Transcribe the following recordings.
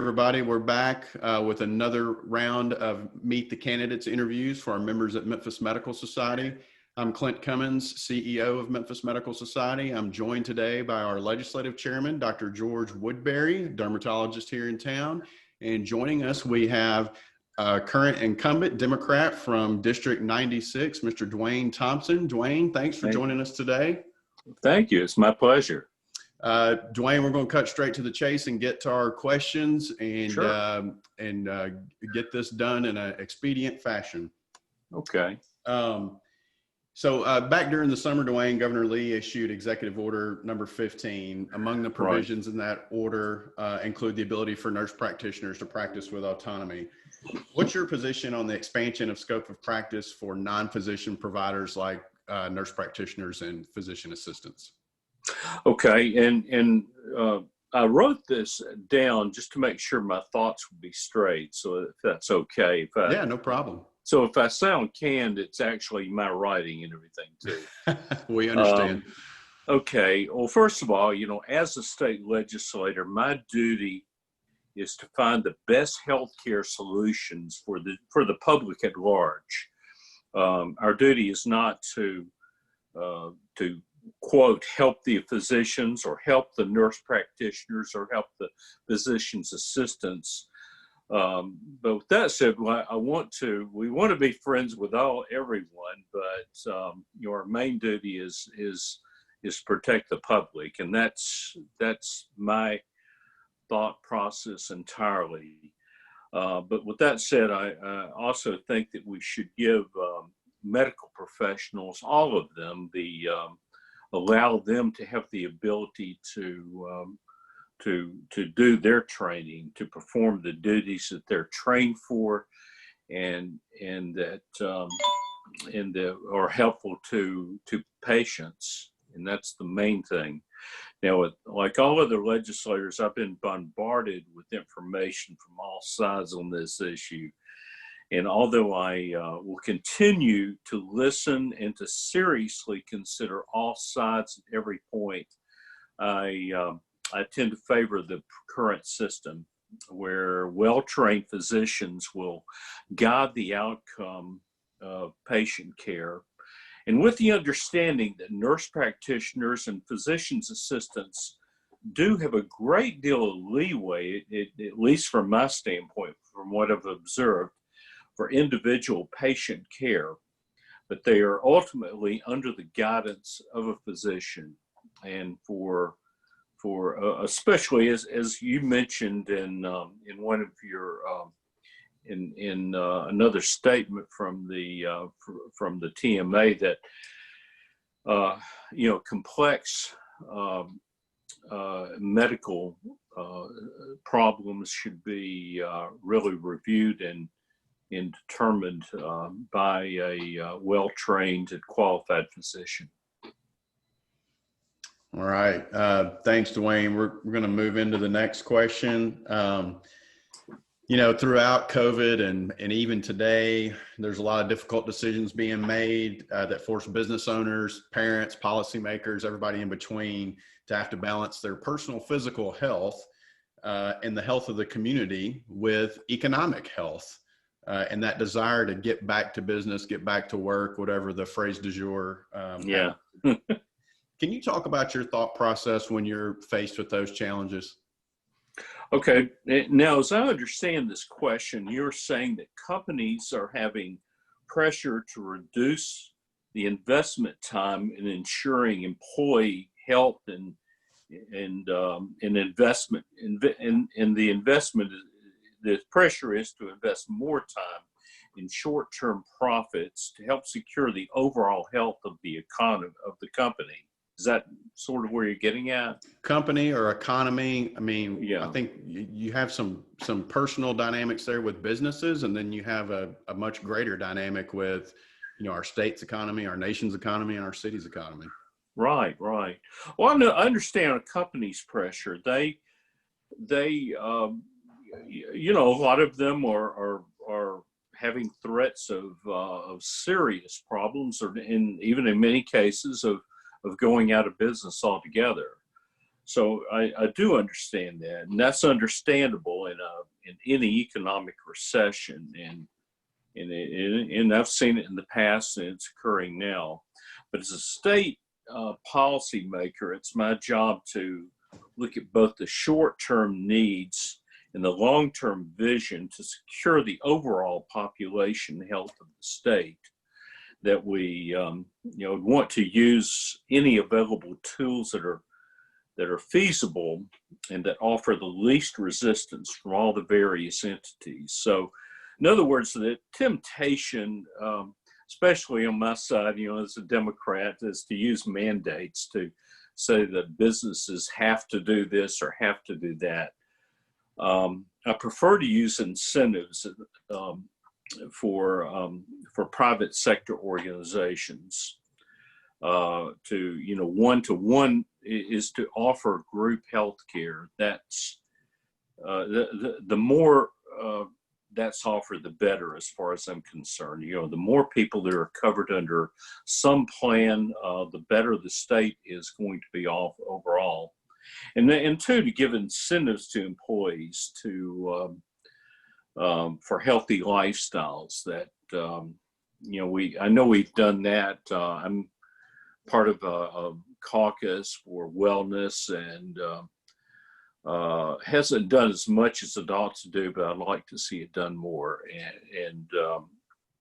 everybody. We're back with another round of Meet the Candidates interviews for our members at Memphis Medical Society. I'm Clint Cummins, CEO of Memphis Medical Society. I'm joined today by our legislative chairman, Dr. George Woodbury, dermatologist here in town. And joining us, we have current incumbent Democrat from District 96, Mr. Dwayne Thompson. Dwayne, thanks for joining us today. Thank you. It's my pleasure. Dwayne, we're going to cut straight to the chase and get to our questions and Sure. Get this done in an expedient fashion. Okay. So back during the summer, Dwayne, Governor Lee issued Executive Order number 15. Among the provisions in that order include the ability for nurse practitioners to practice with autonomy. What's your position on the expansion of scope of practice for non-physician providers like nurse practitioners and physician assistants? Okay. And I wrote this down just to make sure my thoughts would be straight. So if that's okay. Yeah, no problem. So if I sound canned, it's actually my writing and everything too. We understand. Okay. Well, first of all, as a state legislator, my duty is to find the best healthcare solutions for the public at large. Our duty is not to quote, help the physicians or help the nurse practitioners or help the physician's assistants. But with that said, we want to be friends with everyone, but our main duty is protect the public, and that's my thought process entirely. But with that said, I also think that we should give medical professionals, all of them, allow them to have the ability to do their training, to perform the duties that they're trained for, and that are helpful to patients, and that's the main thing. Now, like all other legislators, I've been bombarded with information from all sides on this issue. And although I will continue to listen and to seriously consider all sides at every point, I tend to favor the current system where well-trained physicians will guide the outcome of patient care. And with the understanding that nurse practitioners and physician's assistants do have a great deal of leeway, at least from my standpoint, from what I've observed, for individual patient care, but they are ultimately under the guidance of a physician. And for especially as you mentioned in one of your in another statement from the TMA, that complex medical problems should be really reviewed and determined by a well-trained and qualified physician. All right. Thanks, Dwayne. We're going to move into the next question. Throughout COVID and even today, there's a lot of difficult decisions being made that force business owners, parents, policymakers, everybody in between to have to balance their personal physical health and the health of the community with economic health. And that desire to get back to business, get back to work, whatever the phrase du jour. Yeah. Can you talk about your thought process when you're faced with those challenges? Okay. Now, as I understand this question, you're saying that companies are having pressure to reduce the investment time in ensuring employee health and investment. And the investment, the pressure is to invest more time in short-term profits to help secure the overall health of the economy of the company. Is that sort of where you're getting at? Company or economy? I mean, yeah. I think you have some personal dynamics there with businesses, and then you have a much greater dynamic with, our state's economy, our nation's economy, and our city's economy. Right. Well, I understand a company's pressure. They a lot of them are having threats of serious problems, or even in many cases of going out of business altogether. So I do understand that, and that's understandable in any economic recession, and I've seen it in the past, and it's occurring now. But as a state policymaker, it's my job to look at both the short-term needs and the long-term vision to secure the overall population health of the state. That we want to use any available tools that are feasible and that offer the least resistance from all the various entities. So, in other words, the temptation, especially on my side, as a Democrat, is to use mandates to say that businesses have to do this or have to do that. I prefer to use incentives for private sector organizations. One-to-one is to offer group health care. That's the more that's offered, the better, as far as I'm concerned. The more people that are covered under some plan, the better the state is going to be off overall. And two, to give incentives to employees for healthy lifestyles. That I know we've done that. I'm part of a caucus for wellness, and hasn't done as much as it ought to do, but I'd like to see it done more.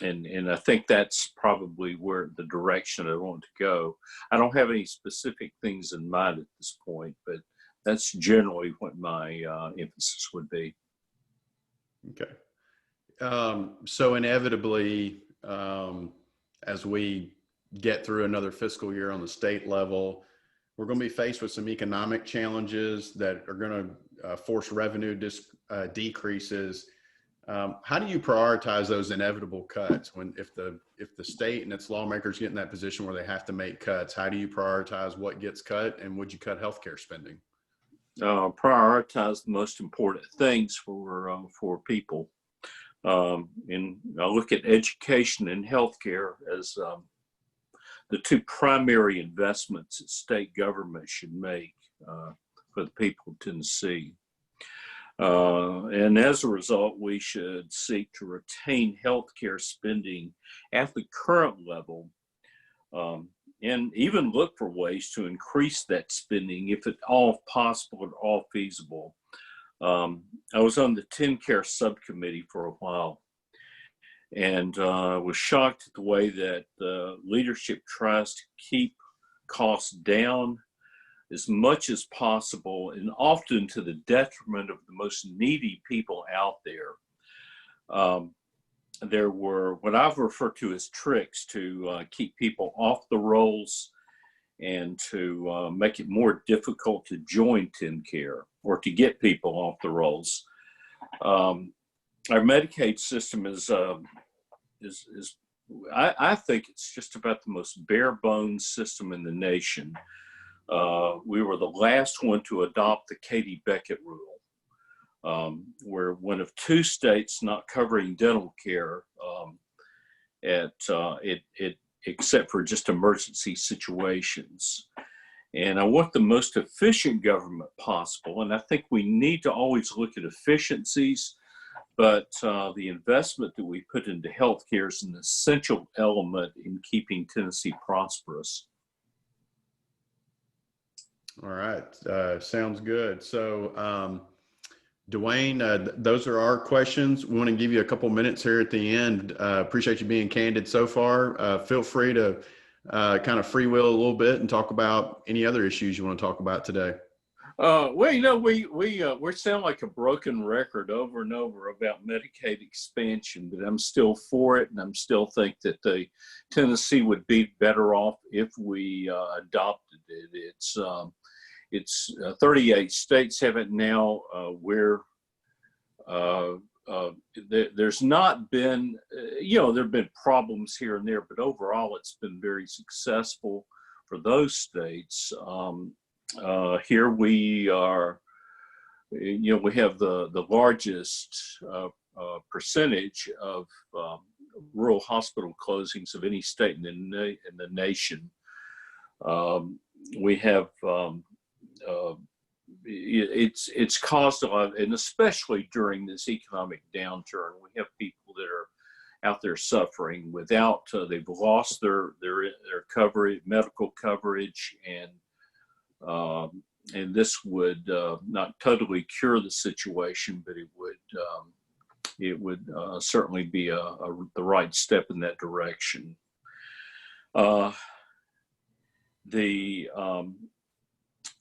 And I think that's probably where the direction I want to go. I don't have any specific things in mind at this point, but that's generally what my emphasis would be. Okay. So inevitably, as we get through another fiscal year on the state level, we're going to be faced with some economic challenges that are going to force revenue decreases. How do you prioritize those inevitable cuts if the state and its lawmakers get in that position where they have to make cuts? How do you prioritize what gets cut, and would you cut healthcare spending? Prioritize the most important things for people. And I look at education and healthcare as the two primary investments that state government should make for the people of Tennessee. And as a result, we should seek to retain healthcare spending at the current level, and even look for ways to increase that spending if at all possible or all feasible. I was on the TennCare subcommittee for a while, and was shocked at the way that the leadership tries to keep costs down as much as possible, and often to the detriment of the most needy people out there. There were what I've referred to as tricks to keep people off the rolls and to make it more difficult to join TennCare or to get people off the rolls. Our Medicaid system is I think it's just about the most bare bones system in the nation. We were the last one to adopt the Katie Beckett rule. We're one of two states not covering dental care except for just emergency situations. And I want the most efficient government possible. And I think we need to always look at efficiencies, but the investment that we put into healthcare is an essential element in keeping Tennessee prosperous. All right. Sounds good. So, Dwayne, those are our questions. We want to give you a couple minutes here at the end. Appreciate you being candid so far. Feel free to kind of freewheel a little bit and talk about any other issues you want to talk about today. Well, we sound like a broken record over and over about Medicaid expansion, but I'm still for it, and I'm still think that Tennessee would be better off if we adopted it. It's 38 states have it now. There's not been, there have been problems here and there, but overall it's been very successful for those states. Here we are, we have the largest percentage of rural hospital closings of any state in the nation. We have it's caused a lot, and especially during this economic downturn, we have people that are out there suffering without they've lost their coverage, medical coverage, and this would not totally cure the situation, but it would certainly be the right step in that direction.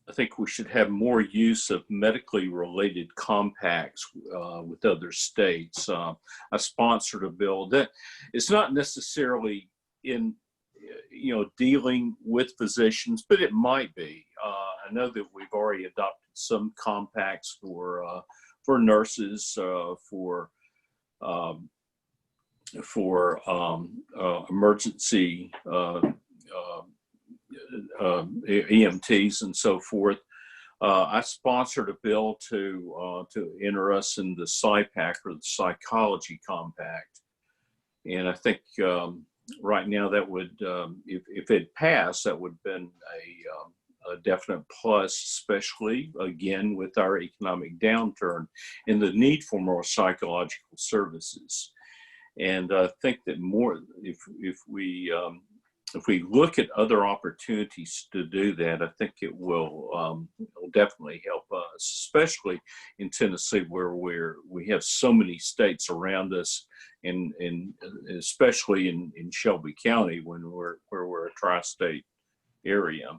I think we should have more use of medically related compacts with other states. I sponsored a bill that it's not necessarily in, dealing with physicians, but it might be. I know that we've already adopted some compacts for nurses, for emergency EMTs and so forth. I sponsored a bill to enter us in the PsyPack, or the Psychology Compact, and I think right now that would, if it passed, that would have been a definite plus, especially again with our economic downturn and the need for more psychological services. And I think that more, if we look at other opportunities to do that, I think it will definitely help us, especially in Tennessee, where we have so many states around us, and especially in Shelby County, where we're a tri-state area.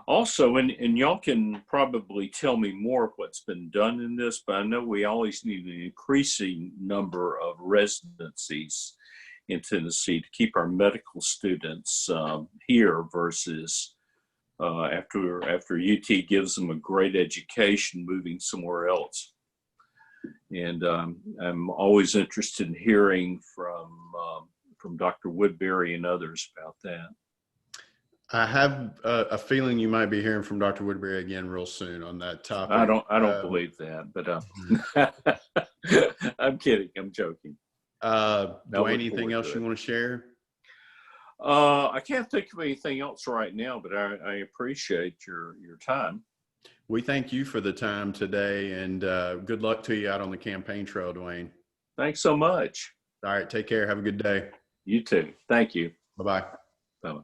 Also, and y'all can probably tell me more of what's been done in this, but I know we always need an increasing number of residencies in Tennessee to keep our medical students here versus after UT gives them a great education, moving somewhere else. And I'm always interested in hearing from Dr. Woodbury and others about that. I have a feeling you might be hearing from Dr. Woodbury again real soon on that topic. I don't believe that, but I'm kidding. I'm joking. Dwayne, anything else you want to share? I can't think of anything else right now, but I appreciate your time. We thank you for the time today, and good luck to you out on the campaign trail, Dwayne. Thanks so much. All right, take care. Have a good day. You too. Thank you. Bye-bye. Bye-bye.